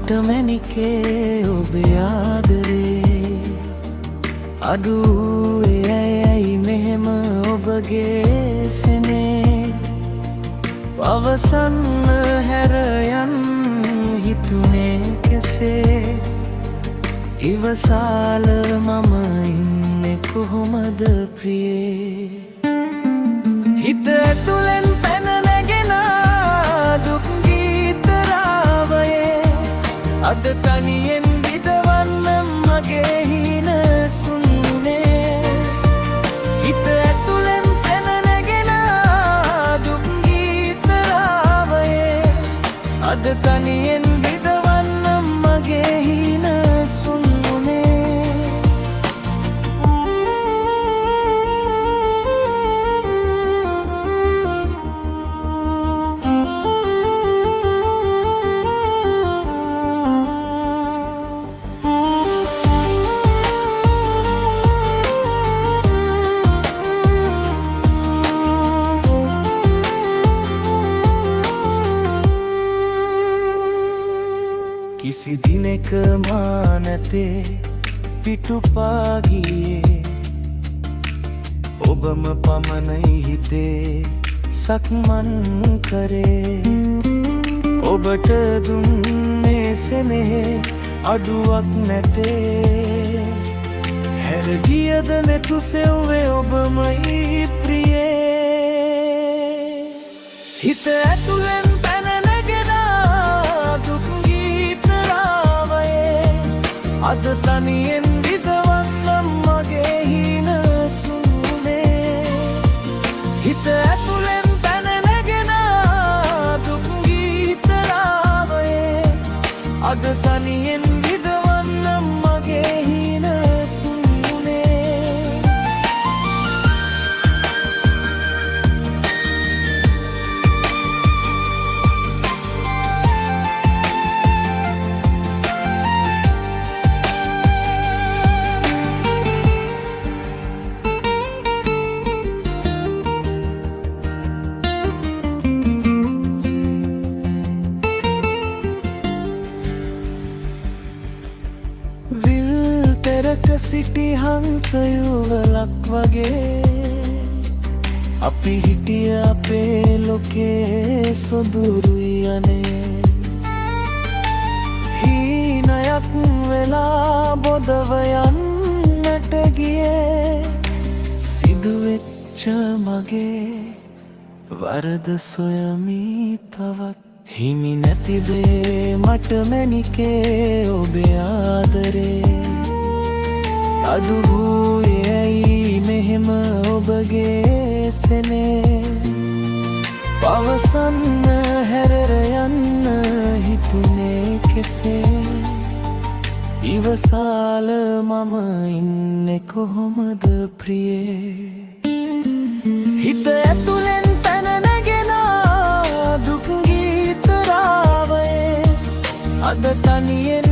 මටමැනිකේ ඔබේ ආදරේ අඩුවේ ඇයි මෙහෙම ඔබගේ සෙනේ පවසන්න හැරයන් හිතුනේ කෙසේ ඉවසාල මම ඉන්නේ කොහොමද ප්‍රියේ හිත ඇතුලෙන් පැන නැගෙන දුක් ගීත රාවයේ අද තනියෙන් විදවන්න මගේ හින සුන්නේ හිත ඇතුලෙන් පැන නැගෙන දුක් ගීත රාවයේ අද තනියෙන් විදවන්න මගේ හින කිසි දිනෙක මා නැතේ පිටුපා ගියේ ඔබම පමණයි හිතේ සක්මන් කරේ ඔබට දුන්නේ සෙනෙහ අඩුවක් නැතේ හැර ගියද නැතු සෙව්වේ ඔබමයි ප්‍රියේ හිත ඇතුලෙන් පැන නැගෙන දුක් අද තනියෙන් විදවන්න මගේ හින සුනේ හිත ඇතුලෙන් පැන නැගෙන දුක් ගීත රාවයේ අද තනියෙන් විදවන්න මගේ හින තෙරක සිටි හංසයුවලක් වගේ අපි හිටිය අපේ ලෝකේ සොදුරුයි අනේ හීනයක් වෙලා බොදව යන්නට ගියේ සිදුවෙච්ච මගේ වරද සොයමි තවත් හිමි නැතිදේ මටමැනිකේ ඔබේ ආදරේ අඩු වූයේ ඇයි මෙහෙම ඔබගේ සෙනේ පවසන්න හැරර යන්න හිතුනේ කෙසේ ඉවසාල මම ඉන්නේ කොහොමද ප්‍රියේ හිත ඇතුලෙන් පැන නැගෙන දුක් ගීත රාවයේ අද තනියෙන්